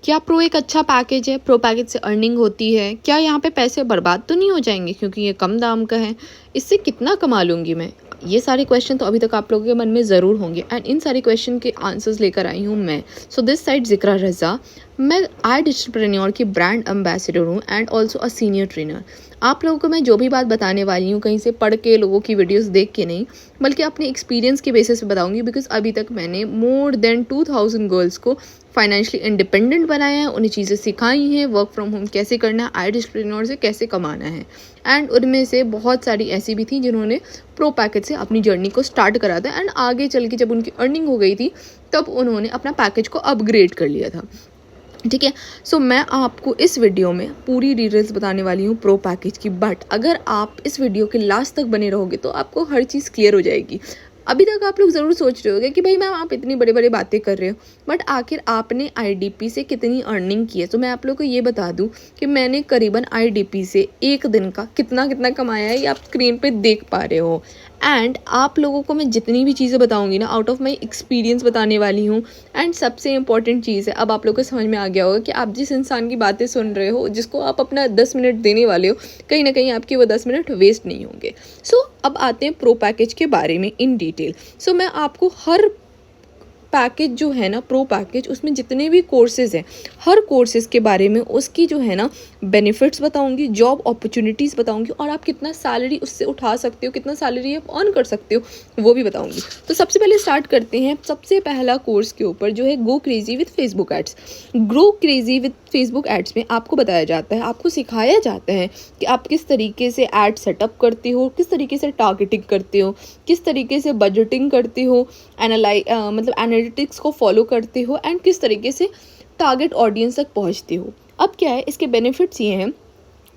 क्या प्रो एक अच्छा पैकेज है? प्रो पैकेज से अर्निंग होती है? क्या यहाँ पे पैसे बर्बाद तो नहीं हो जाएंगे क्योंकि ये कम दाम का है? इससे कितना कमा लूँगी मैं? ये सारे क्वेश्चन तो अभी तक आप लोगों के मन में ज़रूर होंगे एंड इन सारे क्वेश्चन के आंसर्स लेकर आई हूँ मैं। सो दिस साइड ज़िक्रा रज़ा। मैं आई डिजिटलप्रेन्योर की ब्रांड एम्बेसडर हूँ and also a senior trainer. आप लोगों को मैं जो भी बात बताने वाली हूँ कहीं से पढ़ के, लोगों की वीडियोस देख के नहीं, बल्कि अपने एक्सपीरियंस के बेसिस पे बताऊंगी। बिकॉज अभी तक मैंने मोर देन 2000 गर्ल्स को फाइनेंशियली इंडिपेंडेंट बनाया है, उन्हें चीज़ें सिखाई हैं, वर्क फ्रॉम होम कैसे करना है, आई डिजिटलप्रेन्योर से कैसे कमाना है। एंड उनमें से बहुत सारी ऐसी भी थी जिन्होंने प्रो पैकेज से अपनी जर्नी को स्टार्ट करा था एंड आगे चल के जब उनकी अर्निंग हो गई थी तब उन्होंने अपना पैकेज को अपग्रेड कर लिया था। ठीक है। सो मैं आपको इस वीडियो में पूरी डिटेल्स बताने वाली हूँ प्रो पैकेज की। बट अगर आप इस वीडियो के लास्ट तक बने रहोगे तो आपको हर चीज़ क्लियर हो जाएगी। अभी तक आप लोग ज़रूर सोच रहे होगे कि भाई मैम आप इतनी बड़ी बड़ी बातें कर रहे हो, बट आखिर आपने आईडीपी से कितनी अर्निंग की है? तो मैं आप लोग को ये बता दूं कि मैंने करीबन आईडीपी से एक दिन का कितना कितना कमाया है, ये आप स्क्रीन पे देख पा रहे हो। एंड आप लोगों को मैं जितनी भी चीज़ें बताऊंगी ना, आउट ऑफ माई एक्सपीरियंस बताने वाली हूँ। एंड सबसे इंपॉर्टेंट चीज़ है, अब आप लोगों को समझ में आ गया होगा कि आप जिस इंसान की बातें सुन रहे हो, जिसको आप अपना 10 मिनट देने वाले हो, कहीं ना कहीं आपके वो 10 मिनट वेस्ट नहीं होंगे। सो अब आते हैं प्रो पैकेज के बारे में इन डिटेल। सो मैं आपको हर पैकेज जो है ना, प्रो पैकेज, उसमें जितने भी कोर्सेज़ हैं, हर कोर्सेज़ के बारे में उसकी जो है ना बेनिफिट्स बताऊंगी, जॉब अपॉर्चुनिटीज़ बताऊंगी और आप कितना सैलरी उससे उठा सकते हो, कितना सैलरी आप अर्न कर सकते हो, वो भी बताऊंगी। तो सबसे पहले स्टार्ट करते हैं सबसे पहला कोर्स के ऊपर, जो है go crazy with Facebook ads. Grow crazy with Facebook ads में आपको बताया जाता है, आपको सिखाया जाता है कि आप किस तरीके से एड सेटअप करते हो, किस तरीके से टारगेटिंग करते हो, किस तरीके से बजटिंग करते हो, मतलब एनालिटिक्स को फॉलो करते हो एंड किस तरीके से टारगेट ऑडियंस तक पहुंचते हो। अब क्या है, इसके बेनिफिट्स ये हैं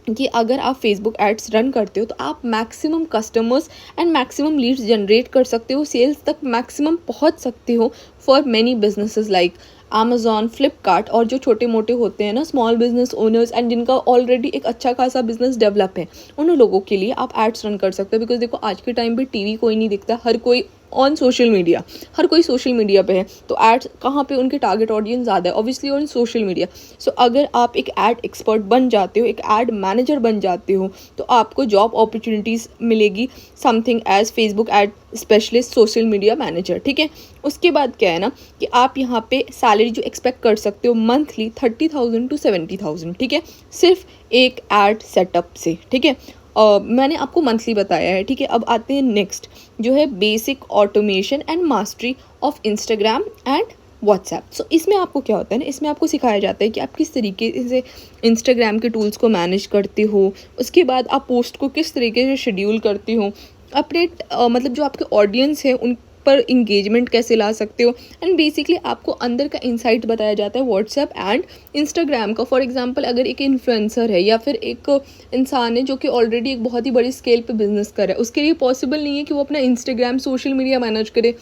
कि अगर आप फेसबुक एड्स रन करते हो तो आप maximum customers and maximum leads generate कर सकते हो, सेल्स तक मैक्सिमम पहुंच सकते हो for many businesses like Amazon, Flipkart और जो छोटे मोटे होते हैं ना स्मॉल बिजनेस ओनर्स एंड जिनका ऑलरेडी एक अच्छा खासा बिजनेस डेवलप है, उन लोगों के लिए आप एड्स रन कर सकते हो। बिकॉज देखो आज के टाइम पे टीवी कोई नहीं दिखता, हर कोई ऑन सोशल मीडिया, हर कोई सोशल मीडिया पे है। तो एड्स कहाँ पे, उनके टारगेट ऑडियंस ज़्यादा है ऑब्वियसली ऑन सोशल मीडिया। सो अगर आप एक एड एक्सपर्ट बन जाते हो, एक एड मैनेजर बन जाते हो, तो आपको जॉब अपॉर्चुनिटीज़ मिलेगी, something as Facebook ad specialist, social media manager. ठीक है। उसके बाद क्या है ना कि आप यहाँ पे सैलरी जो एक्सपेक्ट कर सकते हो मंथली 30,000 to 70,000। ठीक है, सिर्फ एक एड सेटअप से। ठीक है, मैंने आपको मंथली बताया है। ठीक है, अब आते हैं नेक्स्ट, जो है basic automation and mastery of Instagram and WhatsApp. So इसमें आपको क्या होता है ना, इसमें आपको सिखाया जाता है कि आप किस तरीके से इंस्टाग्राम के टूल्स को मैनेज करते हो, उसके बाद आप पोस्ट को किस तरीके से शेड्यूल करते हो, अपने मतलब जो आपके ऑडियंस है उन पर इंगेजमेंट कैसे ला सकते हो। एंड बेसिकली आपको अंदर का इंसाइट बताया जाता है व्हाट्सएप एंड इंस्टाग्राम का। फॉर एग्जांपल अगर एक इन्फ्लुएंसर है या फिर एक इंसान है जो कि ऑलरेडी एक बहुत ही बड़ी स्केल पे बिजनेस कर रहा है, उसके लिए पॉसिबल नहीं है कि वो अपना इंस्टाग्राम सोशल मीडिया मैनेज करे,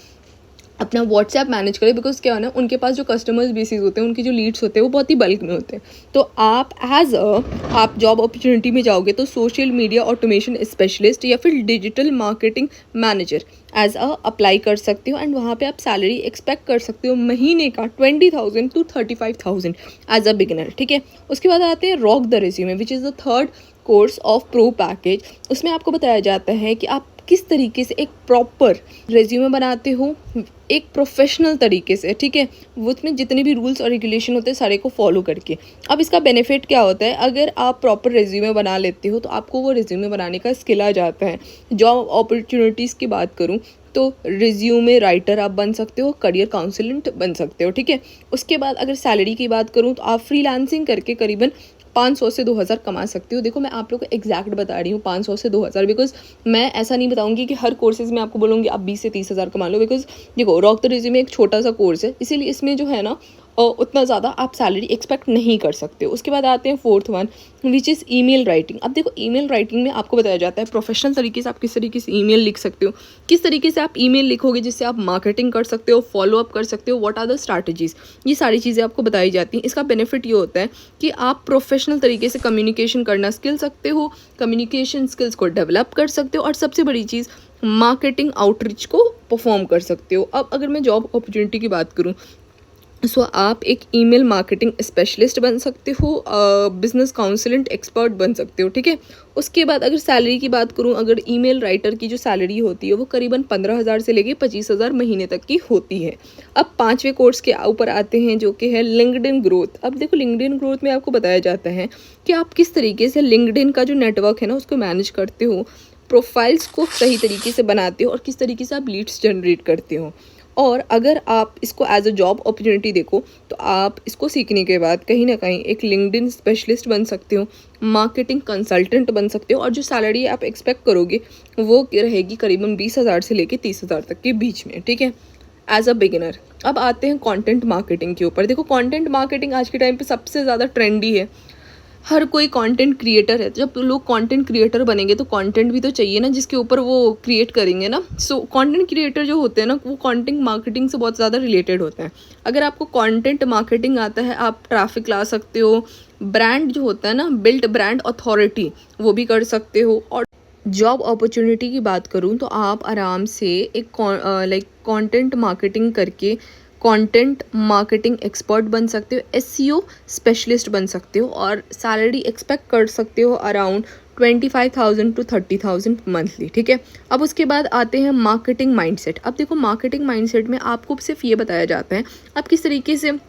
अपना व्हाट्सएप मैनेज करें। बिकॉज क्या है ना, उनके पास जो कस्टमर्स बेसिस होते हैं, उनके जो लीड्स होते हैं वो बहुत ही बल्क में होते हैं। तो आप आप जॉब अपॉर्चुनिटी में जाओगे तो सोशल मीडिया ऑटोमेशन स्पेशलिस्ट या फिर digital marketing manager as apply कर सकते हो एंड वहाँ पे आप सैलरी एक्सपेक्ट कर सकते हो महीने का 20,000 to 35,000 एज अ बिगिनर। ठीक है, उसके बाद आते हैं rock the resume which is the third course of pro package. उसमें आपको बताया जाता है कि आप किस तरीके से एक प्रॉपर रेज्यूमे बनाते हो, एक प्रोफेशनल तरीके से। ठीक है, वो उसमें जितने भी रूल्स और रेगुलेशन होते हैं सारे को फॉलो करके। अब इसका बेनिफिट क्या होता है, अगर आप प्रॉपर रेज्यूमे बना लेते हो तो आपको वो रेज्यूमे बनाने का स्किल आ जाता है। जॉब अपॉर्चुनिटीज़ की बात करूँ तो रिज्यूमे राइटर आप बन सकते हो, करियर काउंसलेंट बन सकते हो। ठीक है, उसके बाद अगर सैलरी की बात करूँ तो आप फ्रीलांसिंग करके करीबन 500 से 2,000 कमा सकती हो। देखो मैं आप लोग को एग्जैक्ट बता रही हूँ 500 से 2,000, बिकॉज मैं ऐसा नहीं बताऊंगी कि हर कोर्सेज में आपको बोलूँगी आप 20 से 30,000 कमा लो। बिकॉज देखो रॉक द रेज्यूमे एक छोटा सा कोर्स है, इसीलिए इसमें जो है ना उतना ज़्यादा आप सैलरी एक्सपेक्ट नहीं कर सकते हो। उसके बाद आते हैं fourth one which is email writing. अब देखो ईमेल राइटिंग में आपको बताया जाता है प्रोफेशनल तरीके से आप किस तरीके से ईमेल लिख सकते हो, किस तरीके से आप ईमेल लिखोगे जिससे आप मार्केटिंग कर सकते हो, फॉलो अप कर सकते हो, व्हाट आर द स्ट्रैटेजीज, ये सारी चीज़ें आपको बताई जाती हैं। इसका बेनिफिट ये होता है कि आप प्रोफेशनल तरीके से कम्युनिकेशन करना सीख सकते हो, कम्युनिकेशन स्किल्स को डेवलप कर सकते हो और सबसे बड़ी चीज़ मार्केटिंग आउटरीच को परफॉर्म कर सकते हो। अब अगर मैं जॉब अपॉर्चुनिटी की बात करूँ सो आप एक ईमेल मार्केटिंग स्पेशलिस्ट बन सकते हो, बिजनेस काउंसलेंट एक्सपर्ट बन सकते हो, ठीक है। उसके बाद अगर सैलरी की बात करूं, अगर ईमेल राइटर की जो सैलरी होती है वो करीबन 15,000 से लेके 25,000 महीने तक की होती है। अब 5वें कोर्स के ऊपर आते हैं जो कि है लिंक्डइन ग्रोथ। अब देखो लिंक्डइन ग्रोथ में आपको बताया जाता है कि आप किस तरीके से लिंक्डइन का जो नेटवर्क है ना उसको मैनेज करते हो, प्रोफाइल्स को सही तरीके से बनाते हो और किस तरीके से आप लीड्स जनरेट करते हो। और अगर आप इसको एज अ जॉब अपॉर्चुनिटी देखो तो आप इसको सीखने के बाद कहीं ना कहीं एक लिंक्डइन स्पेशलिस्ट बन सकते हो, मार्केटिंग कंसल्टेंट बन सकते हो, और जो सैलरी आप एक्सपेक्ट करोगे वो रहेगी करीबन 20,000 से लेके 30,000 तक के बीच में, ठीक है, एज अ बिगिनर। अब आते हैं कंटेंट मार्केटिंग के ऊपर। देखो कंटेंट मार्केटिंग आज के टाइम पे सबसे ज़्यादा ट्रेंडी है, हर कोई कंटेंट क्रिएटर है। जब लोग कंटेंट क्रिएटर बनेंगे तो कंटेंट भी तो चाहिए ना जिसके ऊपर वो क्रिएट करेंगे ना। सो कंटेंट क्रिएटर जो होते हैं ना वो कंटेंट मार्केटिंग से बहुत ज़्यादा रिलेटेड होते हैं। अगर आपको कंटेंट मार्केटिंग आता है आप ट्रैफिक ला सकते हो, ब्रांड जो होता है ना, बिल्ड ब्रांड अथॉरिटी, वो भी कर सकते हो। और जॉब अपॉर्चुनिटी की बात करूँ तो आप आराम से एक लाइक कंटेंट मार्केटिंग करके कंटेंट मार्केटिंग एक्सपर्ट बन सकते हो, एसईओ स्पेशलिस्ट बन सकते हो, और सैलरी एक्सपेक्ट कर सकते हो अराउंड 25,000 to 30,000 मंथली, ठीक है। अब उसके बाद आते हैं मार्केटिंग माइंडसेट। अब देखो मार्केटिंग माइंडसेट में आपको सिर्फ ये बताया जाता है आप किस तरीके से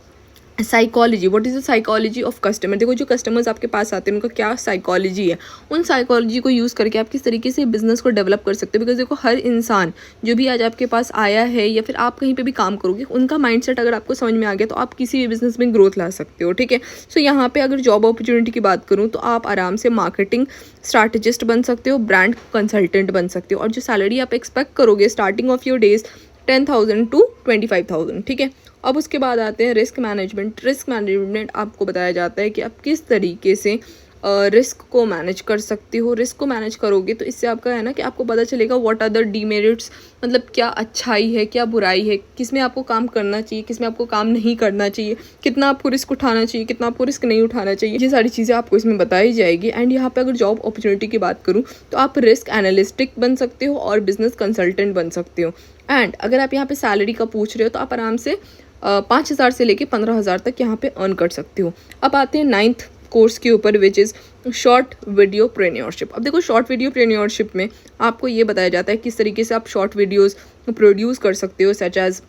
psychology, what is the psychology of customer. देखो जो कस्टमर्स आपके पास आते हैं उनका क्या साइकोलॉजी है, उन साइकोलॉजी को यूज़ करके आप किस तरीके से बिजनेस को डेवलप कर सकते हो। बिकॉज देखो हर इंसान जो भी आज आपके पास आया है या फिर आप कहीं पे भी काम करोगे, उनका माइंडसेट अगर आपको समझ में आ गया तो आप किसी भी बिजनेस में ग्रोथ ला सकते हो, ठीक है। सो यहाँ पे अगर जॉब अपॉर्चुनिटी की बात करूँ तो आप आराम से मार्केटिंग स्ट्रैटेजिस्ट बन सकते हो, ब्रांड कंसल्टेंट बन सकते हो, और जो सैलरी आप एक्सपेक्ट करोगे starting of your days 10,000 to 25,000, ठीक है। अब उसके बाद आते हैं रिस्क मैनेजमेंट। रिस्क मैनेजमेंट आपको बताया जाता है कि आप किस तरीके से रिस्क को मैनेज कर सकते हो। रिस्क को मैनेज करोगे तो इससे आपका है ना कि आपको पता चलेगा व्हाट आर द डीमेरिट्स, मतलब क्या अच्छाई है क्या बुराई है, किस में आपको काम करना चाहिए किस में आपको काम नहीं करना चाहिए, कितना आपको रिस्क उठाना चाहिए कितना आपको रिस्क नहीं उठाना चाहिए, ये सारी चीज़ें आपको इसमें बताई जाएगी। एंड यहाँ पे अगर जॉब अपॉर्चुनिटी की बात करूँ तो आप रिस्क एनालिस्टिक बन सकते हो और बिजनेस कंसल्टेंट बन सकते हो। एंड अगर आप यहाँ पे सैलरी का पूछ रहे हो तो आप आराम से 5,000 से लेके 15,000 तक यहाँ पे अर्न कर सकते हो। अब आते हैं 9th कोर्स के ऊपर विच इज़ शॉर्ट वीडियो प्रेन्योरशिप। अब देखो शॉर्ट वीडियो प्रेन्योरशिप में आपको ये बताया जाता है किस तरीके से आप शॉर्ट वीडियोस प्रोड्यूस कर सकते हो, such as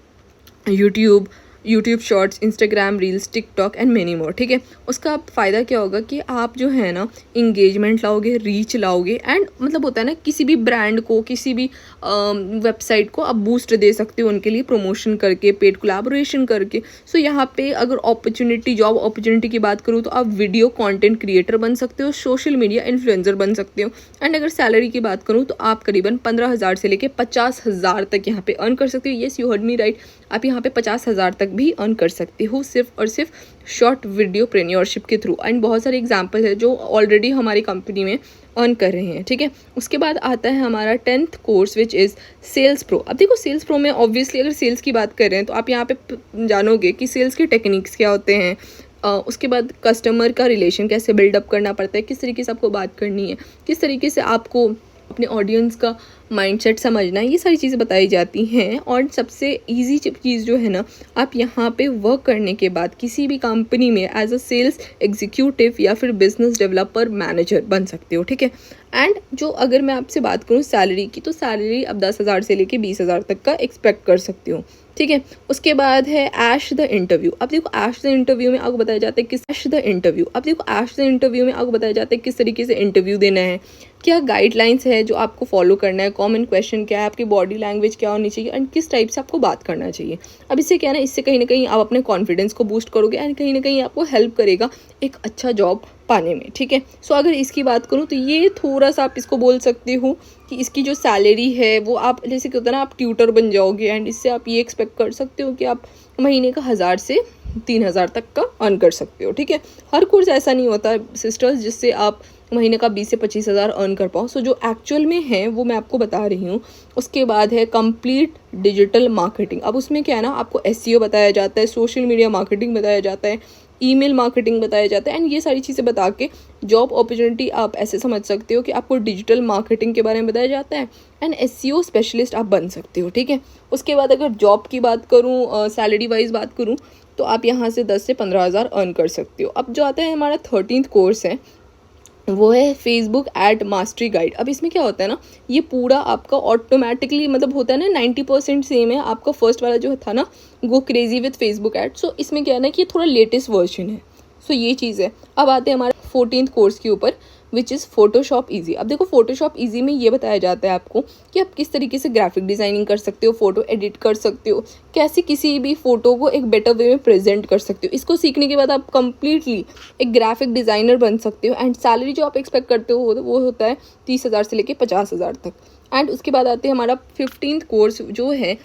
YouTube shorts, Instagram reels, TikTok and many more, ठीक है। उसका फ़ायदा क्या होगा कि आप जो है ना इंगेजमेंट लाओगे, रीच लाओगे, एंड मतलब होता है ना किसी भी ब्रांड को किसी भी वेबसाइट को आप बूस्ट दे सकते हो उनके लिए प्रमोशन करके, पेड कोलैबोरेशन करके। सो यहाँ पे अगर अपॉर्चुनिटी जॉब अपॉर्चुनिटी की बात करूँ तो आप वीडियो कंटेंट क्रिएटर बन सकते हो, सोशल मीडिया इन्फ्लुएंसर बन सकते हो। एंड अगर सैलरी की बात करूँ तो आप करीबन 15,000 से लेके 50,000 तक यहाँ पे अर्न कर सकते हो। Yes you heard me right, आप यहाँ पे 50,000 तक भी अर्न कर सकते हो सिर्फ और सिर्फ शॉर्ट वीडियो प्रेन्योरशिप के थ्रू। एंड बहुत सारे एग्जांपल है जो ऑलरेडी हमारी कंपनी में अर्न कर रहे हैं, ठीक है। उसके बाद आता है हमारा 10th course which is sales pro. अब देखो सेल्स प्रो में ऑब्वियसली अगर सेल्स की बात कर रहे हैं तो आप यहाँ पे जानोगे कि सेल्स के टेक्निक्स क्या होते हैं, उसके बाद कस्टमर का रिलेशन कैसे बिल्डअप करना पड़ता है, किस तरीके से आपको बात करनी है, किस तरीके से आपको अपने ऑडियंस का माइंडसेट समझना है, ये सारी चीज़ें बताई जाती हैं। और सबसे इजी चीज़ जो है ना, आप यहाँ पे वर्क करने के बाद किसी भी कंपनी में एज अ सेल्स एग्जीक्यूटिव या फिर बिजनेस डेवलपर मैनेजर बन सकते हो, ठीक है। एंड जो अगर मैं आपसे बात करूँ सैलरी की तो सैलरी अब 10,000 से लेके 20,000 तक का एक्सपेक्ट कर सकते हो, ठीक है। उसके बाद है ऐश द इंटरव्यू। अब देखो ऐश द इंटरव्यू में आपको बताया जाता है किस ऐश द इंटरव्यू अब देखो ऐश द इंटरव्यू में आपको बताया जाता है किस तरीके से इंटरव्यू देना है, क्या गाइडलाइंस है जो आपको फॉलो करना है, कॉमन क्वेश्चन क्या है, आपकी बॉडी लैंग्वेज क्या होनी चाहिए, एंड किस टाइप से आपको बात करना चाहिए। अब इससे क्या है ना, इससे कहीं ना कहीं आप अपने कॉन्फिडेंस को बूस्ट करोगे एंड कहीं ना कहीं आपको हेल्प करेगा एक अच्छा जॉब पाने में, ठीक है। सो अगर इसकी बात करूँ तो ये थोड़ा सा आप इसको बोल सकते हो कि इसकी जो सैलरी है वो आप जैसे कि होता है ना आप ट्यूटर बन जाओगे, एंड इससे आप ये एक्सपेक्ट कर सकते हो कि आप महीने का 1,000 से 3,000 तक का अर्न कर सकते हो, ठीक है। हर कोर्स ऐसा नहीं होता सिस्टर्स जिससे आप महीने का 20 से 25,000 अर्न कर पाओ। सो जो एक्चुअल में है वो मैं आपको बता रही हूँ। उसके बाद है कंप्लीट डिजिटल मार्केटिंग। अब उसमें क्या है ना, आपको एसईओ बताया जाता है, सोशल मीडिया मार्केटिंग बताया जाता है, ईमेल मार्केटिंग बताया जाता है, एंड ये सारी चीज़ें बता के जॉब अपॉर्चुनिटी आप ऐसे समझ सकते हो कि आपको डिजिटल मार्केटिंग के बारे में बताया जाता है एंड एसईओ स्पेशलिस्ट आप बन सकते हो, ठीक है। उसके बाद अगर जॉब की बात करूँ, सैलरी वाइज बात करूँ तो आप यहाँ से 10 से 15,000 अर्न कर सकते हो। अब जो आता है हमारा 13th कोर्स है, वो है फेसबुक एड मास्टरी गाइड। अब इसमें क्या होता है ना, ये पूरा आपका ऑटोमेटिकली मतलब होता है ना 90% सेम है। आपका फर्स्ट वाला जो था ना go crazy with Facebook ad, so इसमें क्या है ना कि ये थोड़ा लेटेस्ट वर्जन है। सो ये चीज़ है। अब आते हैं हमारे 14th कोर्स के ऊपर, विच इज़ फोटोशॉप ईजी। अब देखो फोटोशॉप ईजी में ये बताया जाता है आपको कि आप किस तरीके से ग्राफिक डिज़ाइनिंग कर सकते हो, फोटो एडिट कर सकते हो, कैसे किसी भी फोटो को एक बेटर वे में प्रेजेंट कर सकते हो। इसको सीखने के बाद आप कंप्लीटली एक ग्राफिक डिज़ाइनर बन सकते हो। एंड सैलरी जो आप एक्सपेक्ट करते हो वो होता है 30,000 से लेके 50,000 तक। एंड उसके बाद आते हैं हमारा 15th कोर्स जो है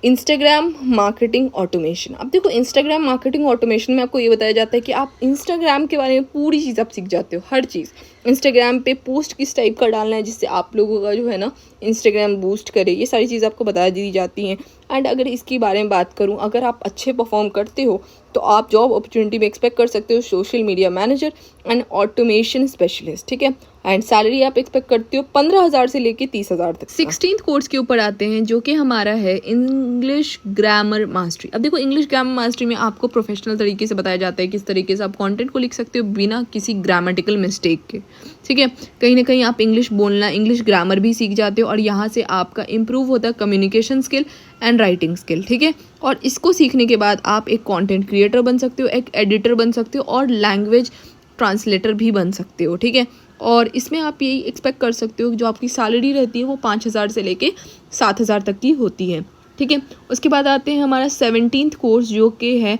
इंस्टाग्राम मार्केटिंग ऑटोमेशन। अब देखो इंस्टाग्राम मार्केटिंग ऑटोमेशन में आपको ये बताया जाता है कि आप इंस्टाग्राम के बारे में पूरी चीज़ आप सीख जाते हो, हर चीज़। इंस्टाग्राम पे पोस्ट किस टाइप का डालना है जिससे आप लोगों का जो है ना इंस्टाग्राम बूस्ट करे, ये सारी चीज़ आपको बता दी जाती हैं। एंड अगर इसके बारे में बात करूँ, अगर आप अच्छे परफॉर्म करते हो तो आप जॉब अपॉर्चुनिटी में एक्सपेक्ट कर सकते हो social media manager and automation specialist, ठीक है। एंड सैलरी आप एक्सपेक्ट करते हो 15,000 से लेके 30,000 तक। 16th कोर्स के ऊपर आते हैं जो कि हमारा है इंग्लिश ग्रामर मास्टरी। अब देखो इंग्लिश ग्रामर मास्टरी में आपको प्रोफेशनल तरीके से बताया जाता है किस तरीके से आप कंटेंट को लिख सकते हो बिना किसी ग्रामेटिकल मिस्टेक के, ठीक है। कहीं ना कहीं आप इंग्लिश बोलना, इंग्लिश ग्रामर भी सीख जाते हो और यहाँ से आपका इम्प्रूव होता है communication skill and writing skill, ठीक है। और इसको सीखने के बाद आप एक कंटेंट क्रिएटर बन सकते हो, एक एडिटर बन सकते हो और लैंग्वेज ट्रांसलेटर भी बन सकते हो, ठीक है। और इसमें आप यही एक्सपेक्ट कर सकते हो जो आपकी सैलरी रहती है वो 5,000 से लेके 7,000 तक की होती है, ठीक है। उसके बाद आते हैं हमारा 17th कोर्स जो कि है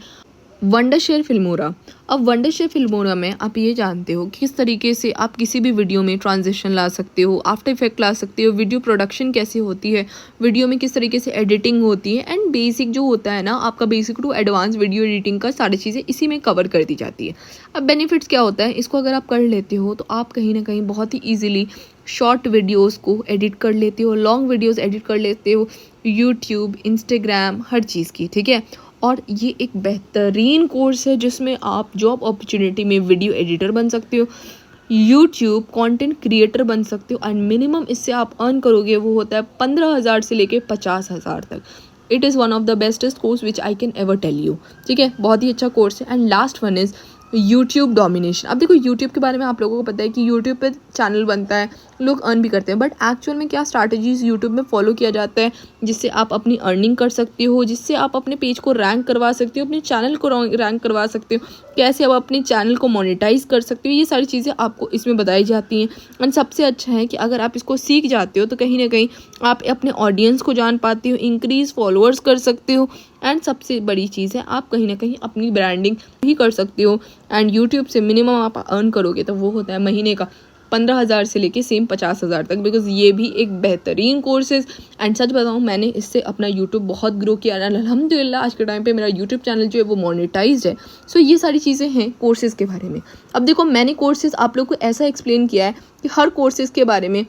वंडरशेयर फिल्मोरा। अब वंडरशेयर फिल्मोरा में आप ये जानते हो कि किस तरीके से आप किसी भी वीडियो में ट्रांजिशन ला सकते हो, आफ्टर इफेक्ट ला सकते हो, वीडियो प्रोडक्शन कैसे होती है, वीडियो में किस तरीके से एडिटिंग होती है एंड बेसिक जो होता है ना आपका basic to advance video editing का सारी चीज़ें इसी में कवर कर दी जाती है। अब बेनिफिट्स क्या होता है, इसको अगर आप कर लेते हो तो आप कहीं ना कहीं बहुत ही ईजिली शॉर्ट वीडियोज़ को एडिट कर लेते हो, लॉन्ग वीडियोज़ एडिट कर लेते हो, यूट्यूब, इंस्टाग्राम, हर चीज़ की, ठीक है। और ये एक बेहतरीन कोर्स है जिसमें आप जॉब अपॉर्चुनिटी में वीडियो एडिटर बन सकते हो, यूट्यूब कंटेंट क्रिएटर बन सकते हो एंड मिनिमम इससे आप अर्न करोगे वो होता है 15,000 से लेके 50,000 तक। It is one of the bestest course which I can ever tell you, ठीक है। बहुत ही अच्छा कोर्स है। And last one is YouTube domination. अब देखो यूट्यूब के बारे में आप लोगों को पता है कि यूट्यूब पे चैनल बनता है, लोग अर्न भी करते हैं, बट एक्चुअल में क्या स्ट्रैटेजीज यूट्यूब में फॉलो किया जाता है जिससे आप अपनी अर्निंग कर सकते हो, जिससे आप अपने पेज को रैंक करवा सकते हो, अपने चैनल को रैंक करवा सकते हो, कैसे आप अपने चैनल को मोनेटाइज कर सकते हो, ये सारी चीज़ें आपको इसमें बताई जाती हैं। एंड सबसे अच्छा है कि अगर आप इसको सीख जाते हो तो कहीं ना कहीं आप अपने ऑडियंस को जान पाते हो, इंक्रीज फॉलोअर्स कर सकते हो एंड सबसे बड़ी चीज़ है आप कहीं ना कहीं अपनी ब्रांडिंग भी कर सकते हो। एंड यूट्यूब से मिनिमम आप अर्न करोगे तो वो होता है महीने का 15,000 से लेके सेम 50,000 तक, बिकॉज ये भी एक बेहतरीन कोर्सेज। एंड सच बताऊँ मैंने इससे अपना यूट्यूब बहुत ग्रो किया एंड अल्हम्दुलिल्लाह आज के टाइम पे मेरा यूट्यूब चैनल जो है वो मोनेटाइज्ड है। सो ये सारी चीज़ें हैं कोर्सेज़ के बारे में। अब देखो मैंने कोर्सेज़ आप लोग को ऐसा एक्सप्लेन किया है कि हर कोर्सेज़ के बारे में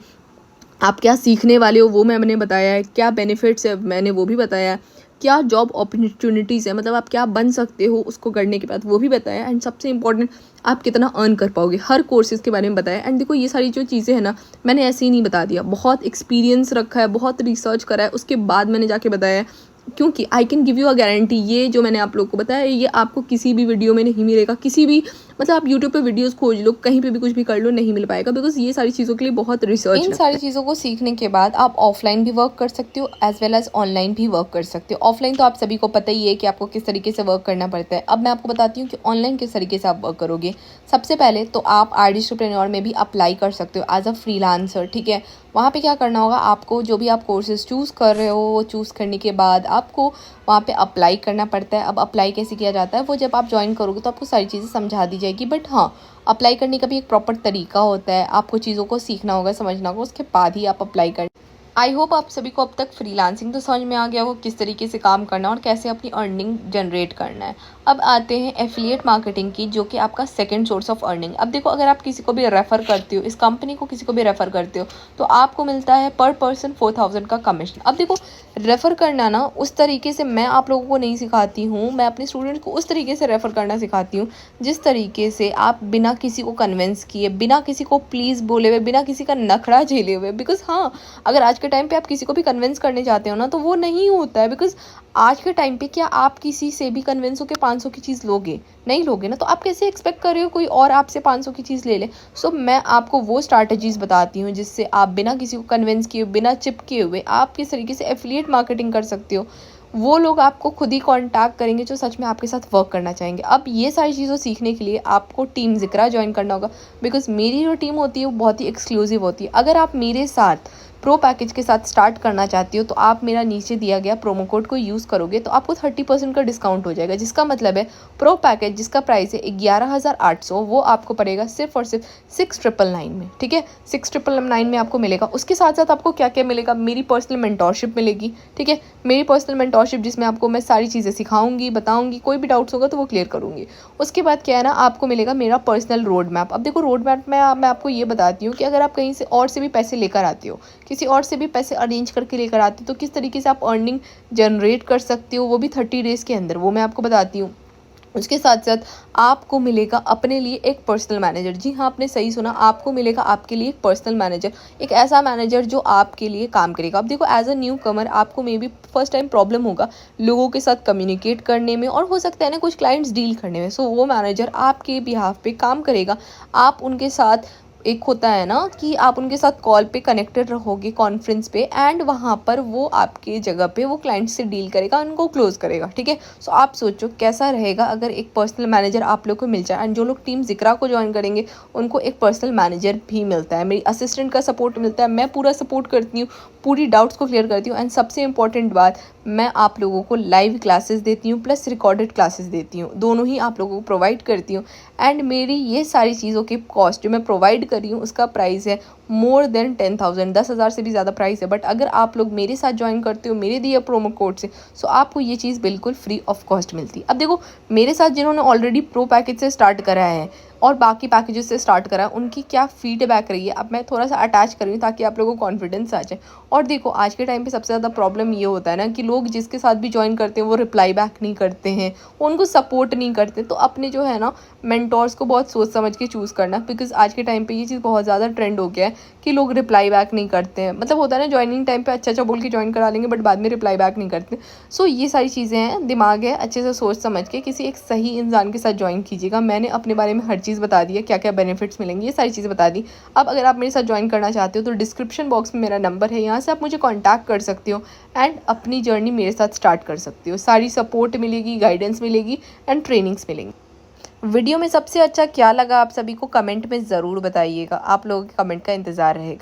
आप क्या सीखने वाले हो वो मैंने बताया है, क्या बेनिफिट्स है मैंने वो भी बताया है, क्या जॉब अपॉर्चुनिटीज़ है मतलब आप क्या बन सकते हो उसको करने के बाद वो भी बताया। एंड सबसे इंपॉर्टेंट आप कितना अर्न कर पाओगे, हर कोर्सेज़ के बारे में बताया। एंड देखो ये सारी जो चीज़ें हैं ना मैंने ऐसे ही नहीं बता दिया, बहुत एक्सपीरियंस रखा है, बहुत रिसर्च करा है, उसके बाद मैंने जाके बताया है। क्योंकि I can give you a guarantee, ये जो मैंने आप लोग को बताया ये आपको किसी भी वीडियो में नहीं मिलेगा, किसी भी मतलब आप यूट्यूब पे वीडियोस खोज लो, कहीं पे भी कुछ भी कर लो, नहीं मिल पाएगा, बिकॉज ये सारी चीज़ों के लिए बहुत रिसर्च। इन सारी चीज़ों को सीखने के बाद आप ऑफलाइन भी वर्क कर सकते हो एज वेल एज ऑनलाइन भी वर्क कर सकते हो। ऑफलाइन तो आप सभी को पता ही है कि आपको किस तरीके से वर्क करना पड़ता है। अब मैं आपको बताती हूँ कि ऑनलाइन किस तरीके से आप वर्क करोगे। सबसे पहले तो आप आर्टिस्टप्रेन्योर में भी अप्लाई कर सकते हो एज अ फ्रीलांसर, ठीक है। वहाँ पे क्या करना होगा, आपको जो भी आप कोर्सेज चूज़ कर रहे हो वो चूज़ करने के बाद आपको वहाँ पे अप्लाई करना पड़ता है। अब अप्लाई कैसे किया जाता है वो जब आप ज्वाइन करोगे तो आपको सारी चीज़ें समझा दी जाएगी, बट हाँ अप्लाई करने का भी एक प्रॉपर तरीका होता है, आपको चीज़ों को सीखना होगा, समझना होगा, उसके बाद ही आप अप्लाई कर। आई होप आप सभी को अब तक फ्रीलांसिंग तो समझ में आ गया हो, किस तरीके से काम करना और कैसे अपनी अर्निंग जनरेट करना है। अब आते हैं एफिलिएट मार्केटिंग की, जो कि आपका सेकंड सोर्स ऑफ अर्निंग। अब देखो अगर आप किसी को भी रेफ़र करते हो, इस कंपनी को किसी को भी रेफ़र करते हो तो आपको मिलता है पर पर्सन 4,000 का कमीशन। अब देखो रेफ़र करना ना उस तरीके से मैं आप लोगों को नहीं सिखाती हूँ, मैं अपने स्टूडेंट्स को उस तरीके से रेफ़र करना सिखाती हूँ जिस तरीके से आप बिना किसी को कन्विंस किए, बिना किसी को प्लीज़ बोले हुए, बिना किसी का नखरा झेले हुए, बिकॉज हाँ अगर आज के टाइम पे आप किसी को भी कन्विंस करने जाते हो ना, तो वो नहीं होता है। बिकॉज आज के टाइम पे क्या आप किसी से भी कन्विंस होकर 500 की चीज़ लोगे? नहीं लोगे ना। तो आप कैसे एक्सपेक्ट कर रहे हो कोई और आपसे 500 की चीज़ ले ले? सो मैं आपको वो स्ट्रैटेजीज बताती हूँ जिससे आप बिना किसी को कन्विंस किए, बिना चिपके हुए आप किस तरीके से एफिलिएट मार्केटिंग कर सकते हो। वो लोग आपको खुद ही कॉन्टैक्ट करेंगे जो सच में आपके साथ वर्क करना चाहेंगे। अब ये सारी चीज़ों सीखने के लिए आपको टीम ज़िक्रा ज्वाइन करना होगा। बिकॉज मेरी जो टीम होती है वो बहुत ही एक्सक्लूसिव होती है। अगर आप मेरे साथ प्रो पैकेज के साथ स्टार्ट करना चाहती हो तो आप मेरा नीचे दिया गया प्रोमो कोड को यूज़ करोगे तो आपको 30% का डिस्काउंट हो जाएगा। जिसका मतलब है प्रो पैकेज जिसका प्राइस है 11,800, वो आपको पड़ेगा सिर्फ और सिर्फ 6,999 में। ठीक है, 6,999 में आपको मिलेगा। उसके साथ साथ आपको क्या क्या मिलेगा? मेरी पर्सनल मेंटोरशिप मिलेगी। ठीक है, मेरी पर्सनल मेंटोरशिप जिसमें आपको मैं सारी चीज़ें सिखाऊंगी, बताऊंगी, कोई भी डाउट्स होगा तो वो क्लियर करूंगी। उसके बाद क्या है ना, आपको मिलेगा मेरा पर्सनल रोड मैप। अब देखो, रोड मैप में मैं आपको ये बताती हूँ कि अगर आप कहीं से और से भी पैसे लेकर आते हो, किसी और से भी पैसे अरेंज करके लेकर आते हो, तो किस तरीके से आप अर्निंग जनरेट कर सकते हो, वो भी 30 डेज़ के अंदर, वो मैं आपको बताती हूँ। उसके साथ साथ आपको मिलेगा अपने लिए एक पर्सनल मैनेजर। जी हाँ, आपने सही सुना, आपको मिलेगा आपके लिए एक पर्सनल मैनेजर, एक ऐसा मैनेजर जो आपके लिए काम करेगा। अब देखो, एज अ न्यू कमर आपको may be first time problem होगा लोगों के साथ कम्युनिकेट करने में, और हो सकता है ना कुछ क्लाइंट्स डील करने में। सो वो मैनेजर आपके बिहाफ पे काम करेगा। आप उनके साथ, एक होता है ना कि आप उनके साथ कॉल पे कनेक्टेड रहोगे, कॉन्फ्रेंस पे, एंड वहाँ पर वो आपके जगह पे वो क्लाइंट से डील करेगा, उनको क्लोज करेगा। ठीक है, सो आप सोचो कैसा रहेगा अगर एक पर्सनल मैनेजर आप लोग को मिल जाए। एंड जो लोग टीम ज़िक्रा को ज्वाइन करेंगे उनको एक पर्सनल मैनेजर भी मिलता है, मेरी असिस्टेंट का सपोर्ट मिलता है, मैं पूरा सपोर्ट करती हूँ, पूरी डाउट्स को क्लियर करती हूँ। एंड सबसे इंपॉर्टेंट बात, मैं आप लोगों को लाइव क्लासेस देती हूँ प्लस रिकॉर्डेड क्लासेस देती हूँ, दोनों ही आप लोगों को प्रोवाइड करती हूँ। एंड मेरी ये सारी चीज़ों की कॉस्ट जो मैं प्रोवाइड कर रही हूँ उसका प्राइस है मोर देन 10,000, 10,000 से भी ज़्यादा प्राइस है। बट अगर आप लोग मेरे साथ ज्वाइन करते हो मेरे दिए प्रोमो कोड से, सो आपको ये चीज़ बिल्कुल फ्री ऑफ कॉस्ट मिलती है। अब देखो, मेरे साथ जिन्होंने ऑलरेडी प्रो पैकेज से स्टार्ट करा है और बाकी पैकेजेस से स्टार्ट करा है, उनकी क्या फीडबैक रही है अब मैं थोड़ा सा अटैच कर रही हूँ ताकि आप लोगों को कॉन्फिडेंस आ जाए। और देखो, आज के टाइम पे सबसे ज़्यादा प्रॉब्लम ये होता है ना कि लोग जिसके साथ भी ज्वाइन करते हैं वो रिप्लाई बैक नहीं करते हैं, उनको सपोर्ट नहीं करते। तो अपने जो है ना मेंटोर्स को बहुत सोच समझ के चूज़ करना, बिकॉज आज के टाइम पे ये चीज़ बहुत ज़्यादा ट्रेंड हो गया है कि लोग रिप्लाई बैक नहीं करते हैं। मतलब होता है ना, ज्वाइनिंग टाइम पे अच्छा बोल के ज्वाइन करा लेंगे बट बाद में रिप्लाई बैक नहीं करते। सो ये सारी चीज़ें हैं, दिमाग है, अच्छे से सोच समझ के किसी एक सही इंसान के साथ ज्वाइन कीजिएगा। मैंने अपने बारे में हर चीज़ बता दी है, क्या क्या बेनिफिट्स मिलेंगे, ये सारी चीज़ें बता दी। अब अगर आप मेरे साथ ज्वाइन करना चाहते हो तो डिस्क्रिप्शन बॉक्स में मेरा नंबर है, यहाँ से आप मुझे कॉन्टैक्ट कर सकते हो एंड अपनी जर्नी मेरे साथ स्टार्ट कर सकते हो। सारी सपोर्ट मिलेगी, गाइडेंस मिलेगी एंड ट्रेनिंग्स मिलेंगी। वीडियो में सबसे अच्छा क्या लगा आप सभी को कमेंट में ज़रूर बताइएगा, आप लोगों के कमेंट का इंतज़ार रहेगा।